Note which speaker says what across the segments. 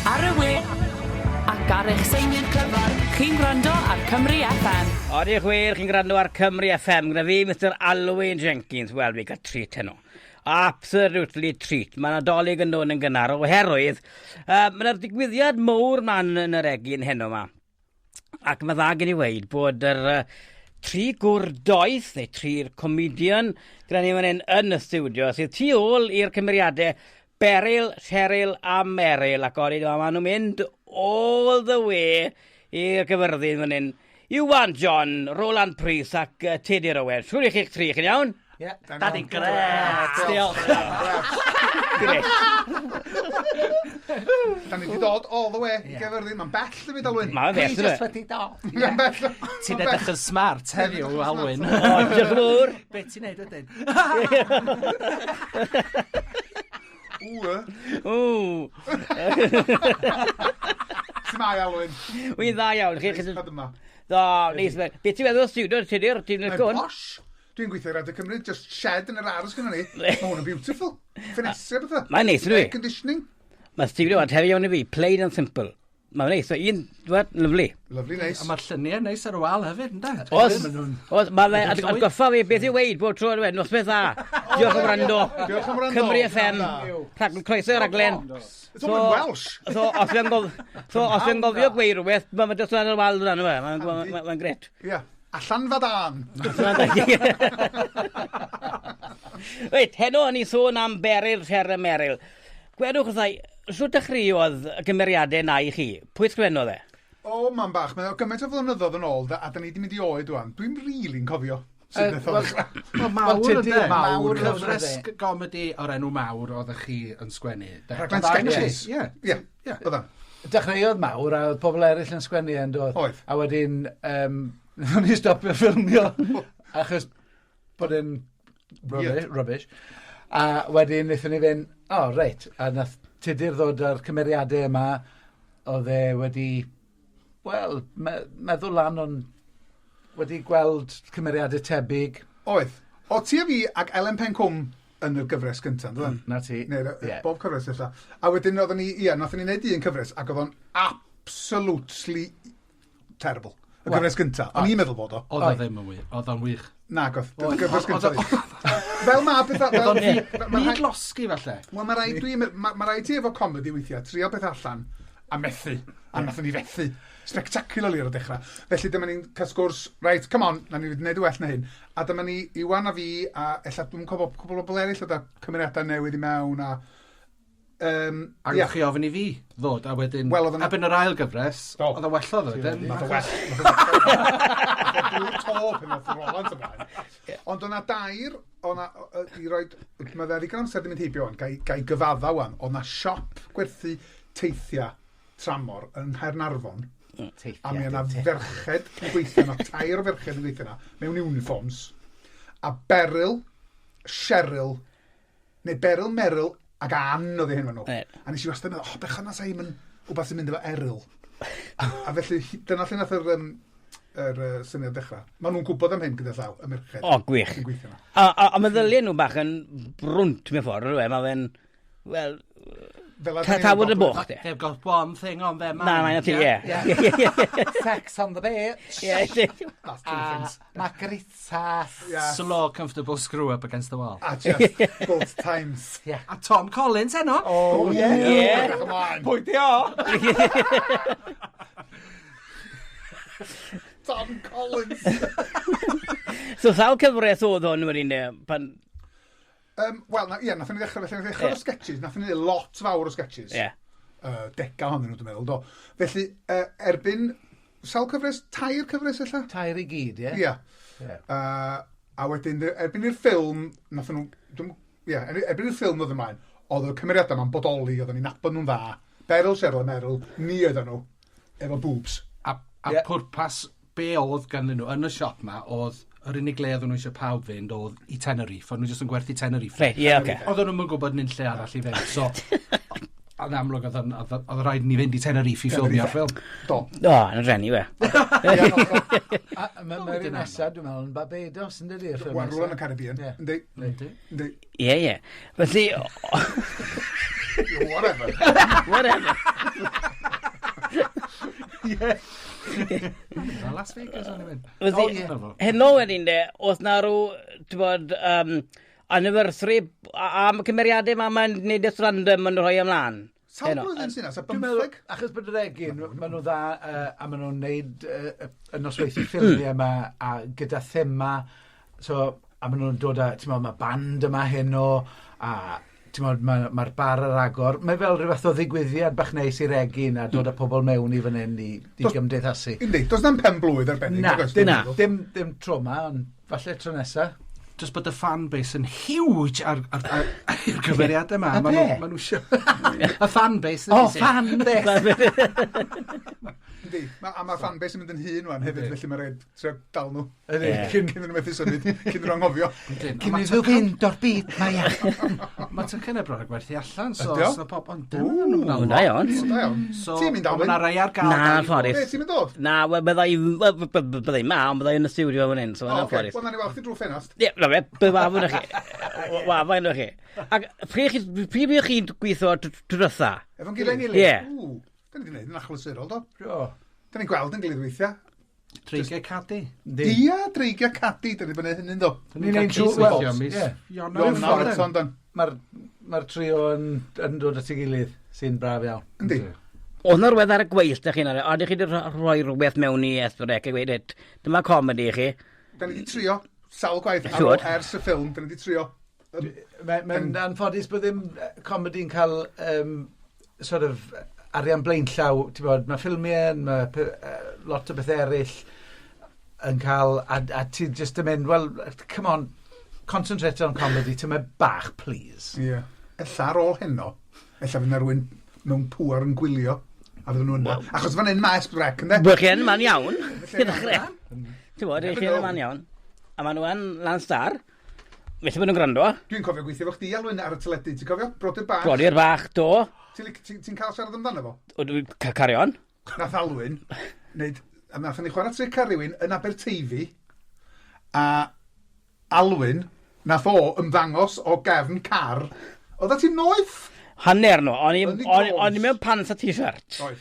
Speaker 1: Ar y we, ac ar eich seiniau clyfar, chi'n gwrando ar Cymru FM.
Speaker 2: Oeddi chwer, chi'n gwrando ar Cymru FM. Gyda fi, Mr Alwyn Jenkins. Wel, fi gael treat heno. Absolutely treat. Mae yna dolyg yn dod yn gynnar oherwydd. Mae yna digwyddiad mowr man yn yr egin heno ma. Ac mae dda gen i weid bod yr tri gwrandewch, neu tri'r comedian, gyda ni fan yn y studio, sydd tu ôl i'r cymeriadau Beryl, Cheryl a Meryl. Ac oeddi, maen nhw'n mynd all the way i'r gyfyrddin fan hyn. Iwan John, Roland Pris ac Teddy Rowen. Siwr i chi'ch tri, chi'n iawn?
Speaker 3: Ie.
Speaker 2: Da ni'n gret. Diolch. Gret.
Speaker 3: Da ni wedi dod all the way i gyfyrddin. Mae'n bell dy fyd, Alwyn.
Speaker 2: Mae'n bell,
Speaker 4: Just wedi dod.
Speaker 3: Mae'n bell.
Speaker 4: Ti'n edrych yn smart heddiw, Alwyn.
Speaker 2: O, diolch yn fawr.
Speaker 4: Be ti'n neud ydyn?
Speaker 2: Ww.
Speaker 3: Sy'n mai, Alwyn?
Speaker 2: Wy'n dda iawn.
Speaker 3: Neis yma.
Speaker 2: Do, neis. Be ti'n feddwl o studio, Teddy'r? Ti'n
Speaker 3: Mae'n
Speaker 2: gwn?
Speaker 3: posh. Dwi'n gweithio Radio Cymru, just shed yn yr aros gyda ni. Mae hwn yn beautiful. Ffenestri a bethau.
Speaker 2: Mae'n neis, ydw i.
Speaker 3: Air conditioning.
Speaker 2: Mae studio yn hefi iawn i fi. Plain and simple. Mae'n neis. Un, dwi'n lyflu.
Speaker 3: Lovely, neis.
Speaker 4: A mae'r lluniau neis ar y wal hefyd, ynddo?
Speaker 2: Os, mae'n atgoffa fi beth i weid bob tro yn nosbeth dda. Diolch am wrando.
Speaker 3: Diolch am wrando.
Speaker 2: Cymru FM. Croeso i'r raglen.
Speaker 3: It's all in Welsh.
Speaker 2: So, os fi'n gofio gweud rhywbeth, mae'n dod yn y wal yna, mae'n gret.
Speaker 3: Ie. Allan fadan.
Speaker 2: Reit, heno ni sôn am Beryl, Cheryl a Meryl. Gwedwch wrthai, sŵt dechreuodd y gymeriadau na i chi? Pwy sgwennodd e?
Speaker 3: O, man bach. Mae'n gymaint o flynyddoedd yn ôl, a da ni wedi mynd i oed wan. Dwi'n rili'n cofio.
Speaker 4: Mawr ynddo. Mawr cyfres gomedi o'r enw Mawr oeddech chi yn sgwennu.
Speaker 3: Rhaglen sketches. Ie. Oedda.
Speaker 5: Dechreuodd Mawr a oedd pobl eraill yn sgwennu yn dod.
Speaker 3: Oedd.
Speaker 5: A wedyn, wnawn ni stopio ffilmio achos bod yn rubbish. A wedyn wnaethon ni fynd, reit, a nath Tudur ddod ar cymeriadau yma, oedd e wedi, wel, meddwl lan o'n wedi gweld cymeriadau tebyg.
Speaker 3: Oedd. O ti a fi ac Elen Pencwm yn y gyfres gyntaf, dwi?
Speaker 5: Na ti.
Speaker 3: Bob cyfres illa. A wedyn oedden ni, nathon ni wneud un cyfres ac oedd o'n absolutely terrible. Y gyfres gyntaf. O'n i'n meddwl bod o.
Speaker 4: Oedd o ddim yn wych. Oedd o'n wych.
Speaker 3: Na, goth. Y gyfres gyntaf. Fel ma bethau...
Speaker 4: Byd losgi falle.
Speaker 3: Wel, mae rhaid ti efo comedi weithiau, trio beth allan a methu. A nathon ni fethu. Spectacularly ar y dechrau. Felly dyma ni'n cael sgwrs, right, come on, na ni wedi gwneud y well na hyn. A dyma ni, Iwan a fi, a ella dwi'n cofio cwbl o bobl eraill o cymeriadau newydd i mewn, a...
Speaker 4: A gwych chi ofyn i fi ddod, a wedyn... A byn yr ail gyfres, oedd o wellodd o, ydyn?
Speaker 3: Nath o well. Dwi'n to pan nath o Roland ymlaen. Ond o'na dair, i roi... Mae dda ddigon amser di mynd heibio wan, gai gyfadda wan, o'na siop gwerthu teithia tramor yn Nghaernarfon. A mi yna ferched yn gweithio yna, tair o ferched yn gweithio yna, mewn uniforms. A Beryl, Cheryl, neu Beryl, Meryl, ac Ann oedd hyn fan nhw. A nes i wastad yn meddwl, bechan na sa i'n wbeth sy'n mynd efo Eryl. A felly, dyna lle nath yr syniad dechrau. Maen nhw'n gwybod am hyn gyda llaw, y merched.
Speaker 2: O, gwych. A meddyliau nhw bach yn brwnt mewn ffordd, rwy'n meddwl, wel... Tawod y bwch, de.
Speaker 4: They've got one thing on their mind.
Speaker 2: Na, mae'n ti, ie.
Speaker 5: Sex on the beach. Margarita.
Speaker 4: Slow, comfortable screw up against the wall.
Speaker 3: A just both times.
Speaker 4: A Tom Collins heno.
Speaker 3: Oh, yeah.
Speaker 4: Pwy di o?
Speaker 3: Tom Collins.
Speaker 2: So, sawl cyfres oedd hwn wedyn, pan...
Speaker 3: Wel, nathon ni ddechrau o sketches, nathon ni lot fawr o sketches. Deca honyn nhw, dwi'n meddwl, do. Felly, erbyn, sawl cyfres, tair cyfres illa?
Speaker 5: Tair i gyd, ie.
Speaker 3: Ie. A wedyn, erbyn i'r ffilm, nathon nhw, erbyn i'r ffilm oedd ymlaen, oedd y cymeriadau ma'n bodoli, oedden ni'n nabod nhw'n dda. Beryl, Cheryl a Meryl, ni oedden nhw, efo boobs.
Speaker 4: A pwrpas be oedd ganddyn nhw yn y siop ma, oedd yr unig le oedden nhw eisiau pawb fynd oedd i Tenerife, oedd nhw jyst yn gwerthu Tenerife. Oedden nhw'n gwybod nyn lle arall i fynd, so... Yn amlwg oedd rhaid ni fynd i Tenerife i ffilmio'r ffilm.
Speaker 3: Do.
Speaker 2: Yn y rhenni, we.
Speaker 5: Mae'r nesaf, dwi'n meddwl, yn Barbados, yn dydi'r ffilm.
Speaker 3: Wel, rwy'n yn y Caribbean. Yndi.
Speaker 2: Ie. Felly...
Speaker 3: Whatever.
Speaker 2: Whatever.
Speaker 4: Las Vegas o'n i'n mynd.
Speaker 2: Heno wedyn de, oedd na rhyw, ti'n bod, anniversary am cymeriadau mae'n neud eich random yn rhoi ymlaen.
Speaker 3: Sawl blwyddyn sy'n as, a
Speaker 5: Dwi'n meddwl,
Speaker 3: bymtheg?
Speaker 5: achos bod yr egin, maen nhw dda, a maen nhw'n neud y nosweithi ffilmiau yma, a gyda thema, so, a maen nhw'n dod â, ti'n meddwl, mae band yma heno, a ti'n meddwl, mae'r bar ar agor. Mae fel rhywbeth o ddigwyddiad bach neis i'r egin, a dod â pobl mewn i fan hyn i gymdeithasu.
Speaker 3: Yndi, does na'n pen blwydd arbennig.
Speaker 5: Na, dim tro ma, ond falle tro nesaf.
Speaker 4: Just bod y fanbase yn huge ar gyfeiriad yma. Maen nhw sio... Y fanbase.
Speaker 5: O, fanbase!
Speaker 3: Yndi, a mae'r fanbase yn mynd yn hun wan hefyd, felly mae'n rhaid trio dal nhw.
Speaker 5: Cyn
Speaker 3: nhw'n methu symud, cyn nhw'n anghofio.
Speaker 5: Cyn nhw fynd o'r byd, mae iawn.
Speaker 4: Mae ti'n cynnig bron y gwerthu allan, so
Speaker 3: Ydi o?
Speaker 4: os pob ond dim nhw'n
Speaker 2: Da iawn.
Speaker 3: Da iawn.
Speaker 4: So,
Speaker 3: Ti'n mynd Alwyn?
Speaker 4: Mae rai ar gael.
Speaker 2: Na, ffordd.
Speaker 3: Be, ti'n mynd dod?
Speaker 2: Na, byddai ma, ond byddai yn y studio fan hyn, so yna'n ffordd.
Speaker 3: Wel, na ni weld chi drwy ffenast.
Speaker 2: Ie, na fe, bydd wafon chi. Wafon chi. Ac pryd bych chi'n gweithio trwydda?
Speaker 3: Efo'n gilydd?
Speaker 2: Ie.
Speaker 3: Da ni wedi gwneud yn achlysurol, do?
Speaker 5: O,
Speaker 3: Da ni'n gweld yn gilydd weithiau.
Speaker 4: Treigiau cadi.
Speaker 3: Ia, dreigiau cadi, da ni'n bynneu hynny'n do.
Speaker 5: ni'n neud trwy, wel, ie.
Speaker 3: Ion Marathon, dan.
Speaker 5: Mae'r trio yn dod at ei gilydd sy'n braf iawn.
Speaker 3: Yndi.
Speaker 2: Oedd na rhywbeth ar y gweill, da chi'n ar ydych chi wedi rhoi rhywbeth mewn i Cerddoriaeth a gweud, dyma comedi i chi.
Speaker 3: Da ni wedi trio sawl gwaith
Speaker 2: Siŵr.
Speaker 3: ers y ffilm, da ni wedi trio.
Speaker 5: Mae'n anffodus bod ddim comedi'n cael sort of arian blaenllaw, ti'n bod, mae ffilmiau, mae lot o beth eraill yn cael, a ti just yn mynd, well, come on, concentrate on comedy, ti'n mynd bach, please.
Speaker 3: Ie. Ella ar ôl heno, ella fydd na rhywun mewn pŵar yn gwylio, a fydden nhw'n da. Achos fan hyn maes brec, ynddo?
Speaker 2: Bych chi'n man iawn. Ti'n bod, eich chi'n man iawn. A maen nhw yn lan star. Felly bod nhw'n gwrando.
Speaker 3: Dwi'n cofio gweithio fo chdi, Alwyn, ar y teledu, ti'n cofio? Brodyr bach.
Speaker 2: Brodyr bach, do.
Speaker 3: Ti'n cael siarad amdano fo?
Speaker 2: O, dwi'n carion.
Speaker 3: Nath Alwyn, a nath ni chwarae tric ar rywun yn Aberteifi, a Alwyn, nath o ymddangos o gefn car. Oedd ti'n noeth?
Speaker 2: Hanner nhw. O'n i mewn pants a t-shirt.
Speaker 3: Oedd.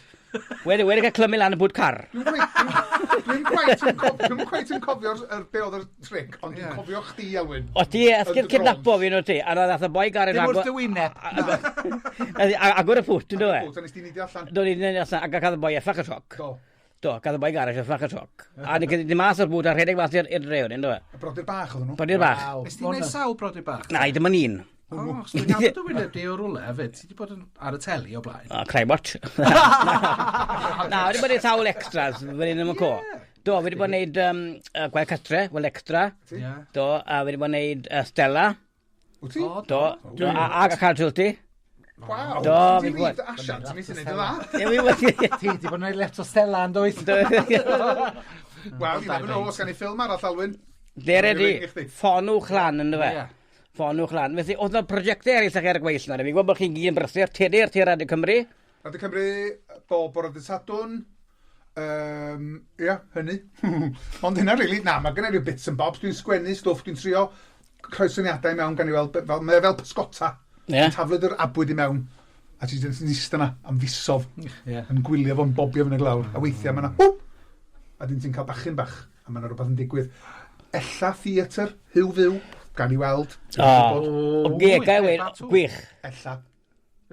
Speaker 2: Wedi cael clymu lan y bwyd car.
Speaker 3: Dwi'n cweit yn cofio be oedd y tric, ond dwi'n cofio chdi, Alwyn.
Speaker 2: O ti, esgyd cydnapo fi nhw ti, a nath y boi gar yn
Speaker 5: Dim wrth y wyneb.
Speaker 2: agor y ffwt, yn dweud.
Speaker 3: Ta nes ti'n neidio allan?
Speaker 2: Do'n i'n neud allan, ac gath y boi effach y sioc.
Speaker 3: Do.
Speaker 2: Do, gath y boi gar eisiau effach y sioc. A ni mas o'r bwyd a rhedeg mas i'r drewn, yn dweud.
Speaker 3: Y brodyr bach oedd nhw.
Speaker 2: Brodyr bach.
Speaker 4: Nes ti'n neud sawl brodyr bach?
Speaker 2: Na, i ddim yn un.
Speaker 4: O, os dwi'n nabod o wyneb di o rwle hefyd, ti wedi bod ar y teli o blaen?
Speaker 2: O, Crybot. Na, wedi bod yn sawl extras, fe ni'n ymwneud co. Do, wedi bod yn neud gwaith catre, wel extra. Do, a wedi bod yn neud Stella.
Speaker 3: Wyt ti?
Speaker 2: Do, ag a casualty.
Speaker 3: Waw.
Speaker 2: Do,
Speaker 3: Ti'n
Speaker 2: fi
Speaker 3: neud asiant, ti'n neud y dda.
Speaker 2: Ie, fi wedi.
Speaker 5: Ti wedi bod yn ei let o Stella yn dweud.
Speaker 3: Wel, you never know, os gan i ffilm arall, Alwyn.
Speaker 2: Der ydi, ffonwch lan yn dweud. Ffonwch lan. Felly, oedd yna prosiectau eraill ar y gweill na. Fi'n gwybod bod chi'n gyn brysur, tedi'r tir Radio Cymru.
Speaker 3: Radio Cymru, bob bore dydd Sadwrn. Ia, hynny. Ond hynna, really, na, mae gen i ryw bits and bobs. Dwi'n sgwennu stwff, dwi'n trio croesyniadau mewn gan i weld, mae fel pysgota. Yn taflod yr abwyd i mewn. A ti'n nist yna am fusof. Yn gwylio fo'n bobio fyny glawr. A weithiau mae yna, a dyn ti'n cael bachyn bach. A mae yna rhywbeth yn digwydd. Ella theatr, hyw fyw. Gan i weld.
Speaker 2: O, gegau wein, gwych.
Speaker 3: Ella.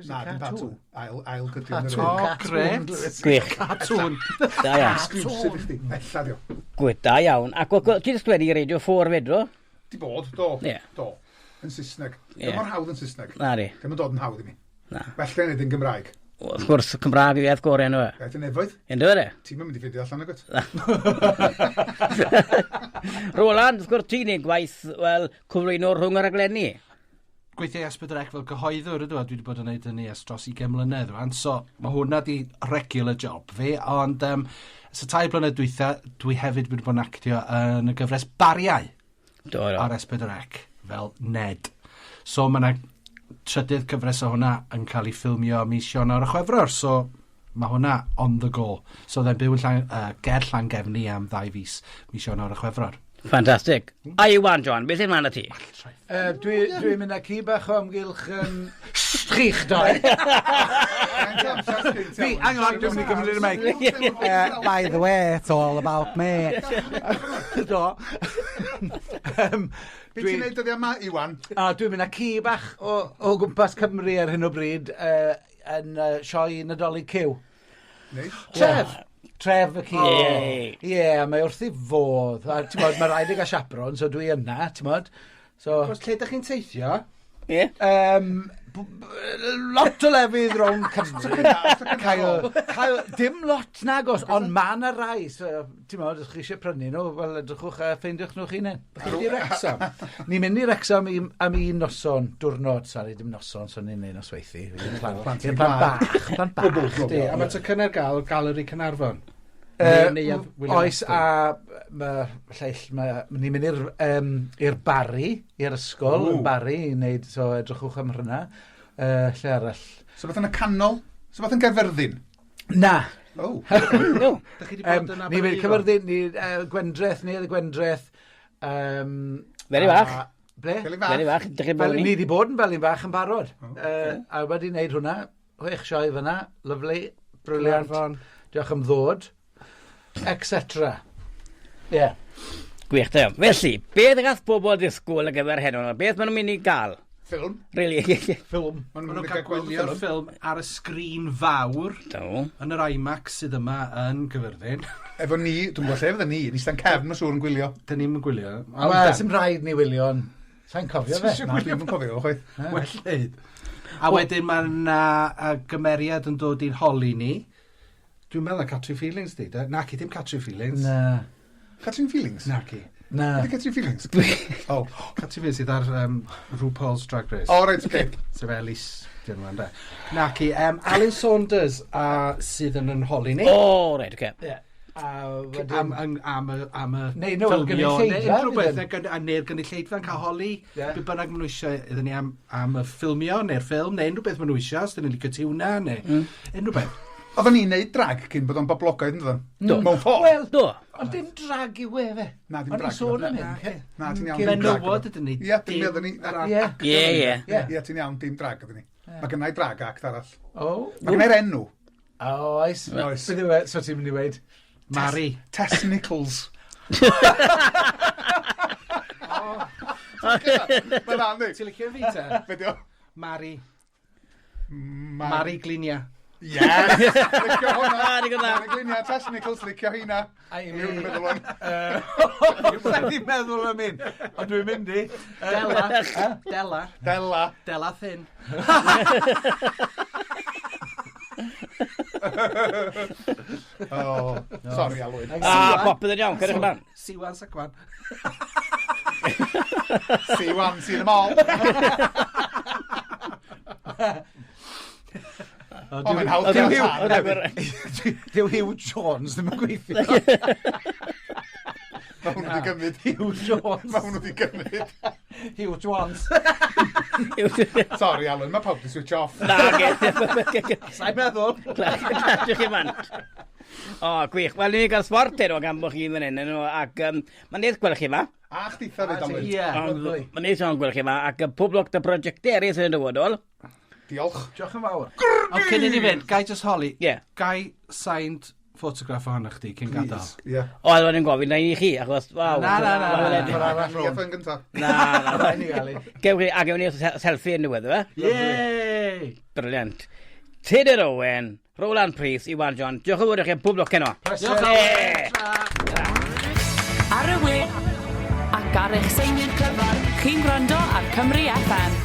Speaker 3: Na, dim patw. Ail gydio yn yr
Speaker 4: O, gret.
Speaker 2: Gwych.
Speaker 4: Catwn.
Speaker 2: Da iawn.
Speaker 3: Exclusive i chdi. Ella dio.
Speaker 2: Gwych, da iawn. Ac ti'n sgwennu i Radio 4 fedro?
Speaker 3: Di bod, do.
Speaker 2: Ie.
Speaker 3: Do. Yn Saesneg.
Speaker 2: Ie.
Speaker 3: Dim mor hawdd yn Saesneg.
Speaker 2: Na di.
Speaker 3: Dim yn dod yn hawdd i mi.
Speaker 2: Na.
Speaker 3: Felly yn edrych yn Gymraeg.
Speaker 2: Wrth gwrs, Cymraeg i iaith gorau nhw.
Speaker 3: Gaeth yn efoedd.
Speaker 2: Yn dweud e?
Speaker 3: Ti'n mynd i ffidio allan o gwyd.
Speaker 2: Roland, wrth gwrs ti'n ei gwaith, wel, cyflwyno rhwng yr aglenni.
Speaker 4: Gweithio Cerddoriaeth fel cyhoeddwr ydw, a dwi wedi bod yn gwneud hynny ers dros 20 mlynedd rwan, so mae hwnna di regular job fi, ond so 2 blynedd dwytha, dwi hefyd wedi bod yn actio yn y gyfres Bariau ar Cerddoriaeth fel Ned. So mae yna trydydd cyfres o hwnna yn cael ei ffilmio mis Ionawr a Chwefror, so mae hwnna on the go. So dde'n byw ger Llangefni am 2 fis mis Ionawr a Chwefror.
Speaker 2: Ffantastig. A Iwan, John, beth yw'n man y ti?
Speaker 5: Dwi'n mynd â ci bach o amgylch strych doi.
Speaker 6: Hang on, dwi'n mynd i gymryd y meic. By the way, it's all about me.
Speaker 5: Do.
Speaker 3: Be ti'n neud dyddiau yma, Iwan?
Speaker 5: Dwi'n mynd â ci bach o gwmpas Cymru ar hyn o bryd yn sioi Nadolig Cyw. Tref y ci. Ie, mae wrth i fodd. Mae rhaid i gael siapron, so dwi yna, ti'n modd.
Speaker 4: Os lle ydych chi'n teithio?
Speaker 2: Ie.
Speaker 5: Lot o lefydd rhwng Cymru. Dim lot nagos, ond ma' na rai. Ti'n modd, os chi eisiau prynu nhw, wel edrychwch a ffeindiwch nhw'ch hunain.
Speaker 4: Chi wedi Wrexham?
Speaker 5: Ni'n mynd i Wrexham am un noson, diwrnod, sori, dim noson, so ni'n neud nosweithi. Plant bach.
Speaker 4: A mae ty cynnar gael Galeri Cynarfon?
Speaker 5: Oes, a ni'n mynd i'r Bari, i'r ysgol, yn Bari, i wneud, so edrychwch am hynna. Lle arall?
Speaker 3: So beth yn y canol? So beth yn Gerfyrddin?
Speaker 5: Na.
Speaker 3: O.
Speaker 2: No.
Speaker 5: Ni'n mynd Cyfyrddin, ni Gwrandewch, ni oedd y Gwrandewch.
Speaker 2: Feri bach.
Speaker 5: Ble?
Speaker 2: Feri bach, dych chi'n bod
Speaker 5: Ni
Speaker 2: ni?
Speaker 5: wedi bod yn felyn bach yn barod. A wedi wneud hwnna, 6 sioe fyna, lyflu, briliant. Diolch am ddod. Etc. Ie.
Speaker 2: Gwych, da. Felly, beth gath bobl ddisgwyl ar gyfer heno? Beth maen nhw'n mynd i gael?
Speaker 3: Ffilm.
Speaker 2: Really?
Speaker 5: Ffilm.
Speaker 3: Maen
Speaker 4: Maen nhw'n cael gwylio'r ffilm ar y sgrin fawr
Speaker 2: Do.
Speaker 4: yn yr IMAX sydd yma yn Gyfyrddin.
Speaker 3: Efo ni, dwi'n gwybod lle fydda ni, ni stan cefn o sŵr yn gwylio.
Speaker 4: Dyn ni'n gwylio.
Speaker 5: Wel, sy'n rhaid ni wylio, sa'n cofio fe.
Speaker 3: Na, dwi'n cofio, chwaith.
Speaker 4: Well leid. A wedyn mae'na gymeriad yn dod i'n holi ni. Dwi'n meddwl Catrin Feelings di, da? Naci, dim Catrin Feelings.
Speaker 5: Na.
Speaker 3: Catrin Feelings?
Speaker 4: Naci.
Speaker 5: Na.
Speaker 3: Ydy Catrin Feelings? O.
Speaker 4: Catrin Feelings sydd ar RuPaul's Drag Race.
Speaker 3: O, reit, oce.
Speaker 4: Sef Elis, dyn nhw'n da. Naci, Alun Saunders sydd yn holi ni.
Speaker 2: O, reit, oce.
Speaker 5: Ie.
Speaker 4: Am y
Speaker 5: Neu nhw yn gynulleidfa.
Speaker 4: Neu'r gynulleidfa'n cael holi.
Speaker 5: Ie.
Speaker 4: Be bynnag maen nhw eisiau iddyn ni am y ffilmio, neu'r ffilm, neu unrhyw beth maen nhw eisiau, os dyn ni'n licio tiwna, neu unrhyw beth.
Speaker 3: Oedden ni'n neud drag cyn bod o'n boblogaidd yn dod.
Speaker 2: Do.
Speaker 3: Mewn ffordd.
Speaker 5: Wel,
Speaker 2: Do.
Speaker 5: ond dim drag i wefe.
Speaker 3: Na, dim
Speaker 5: Ond
Speaker 3: drag.
Speaker 5: i'n sôn am
Speaker 4: Na,
Speaker 5: hyn.
Speaker 3: Na, ti'n iawn, dim drag.
Speaker 4: Menywod ydyn ni.
Speaker 3: Ie, dim meddwl ni.
Speaker 5: Ie.
Speaker 3: Ie, ti'n iawn, dim drag ydyn ni. Mae gennau drag act arall.
Speaker 5: O.
Speaker 3: Mae gennau'r enw.
Speaker 5: Oes.
Speaker 3: Oes.
Speaker 5: Beth yw e? So ti'n mynd i weid?
Speaker 4: Mari.
Speaker 3: Tess Nichols. Mae'n annig.
Speaker 4: Ti'n licio fi te?
Speaker 3: Be dio?
Speaker 4: Mari. Mari Glinia.
Speaker 3: Yes! Licio hwnna.
Speaker 2: Ni gyda.
Speaker 3: Mari Glinia, Tess Nichols, licio hynna.
Speaker 5: Ai,
Speaker 3: Yw'n meddwl o'n.
Speaker 5: Sa'n ni'n meddwl am un. Ond dwi'n mynd i.
Speaker 4: Dela.
Speaker 3: Dela.
Speaker 4: Dela Thin.
Speaker 3: O, sori Alwyn.
Speaker 2: Popeth yn iawn, cyrrych ymlaen.
Speaker 4: Siwan Sacwan.
Speaker 3: C1, see them all. O, mae'n hawdd
Speaker 5: Dim
Speaker 3: gael
Speaker 5: Hugh-
Speaker 3: tân.
Speaker 5: Dyw Hugh Jones ddim yn gweithio.
Speaker 3: Mae hwnnw wedi gymryd.
Speaker 5: Hugh Jones.
Speaker 3: Mae hwnnw wedi gymryd.
Speaker 5: Hugh Jones.
Speaker 3: Sori Alwyn, mae pawb wedi switch off.
Speaker 2: Na,
Speaker 5: Sa'n meddwl.
Speaker 2: Gladwch chi man. O, gwych. Wel, ni gael sport enw gan bod chi fan hyn, ac mae'n neud gweld chi fa.
Speaker 3: A chdi'tha fyd Alwyn.
Speaker 5: Ie.
Speaker 2: Mae'n neud sôn gweld chi fa, ac pob bloc dy prosiectau eraill yn y dyfodol.
Speaker 3: Diolch.
Speaker 5: Diolch yn fawr.
Speaker 4: O, cyn i ni fynd, gai just holi.
Speaker 2: Ie.
Speaker 4: Gai signed ffotograff o hynny chdi cyn gadael.
Speaker 3: Ie.
Speaker 2: O, oedd yn gofyn, na i chi, achos, waw.
Speaker 4: Na.
Speaker 3: Ni efo yn gyntaf.
Speaker 2: Na.
Speaker 5: Rhaid ni gael ei.
Speaker 2: Gewch chi, a gewch ni selfie yn diwedd, fe?
Speaker 4: Yey!
Speaker 2: Briliant. Tudur Owen, Roland Pris, Iwan John, diolch yn fawr i chi, pob bloc heno.
Speaker 1: Ar y we, ac ar eich seiniau clyfar, chi'n gwrando ar Cymru FM.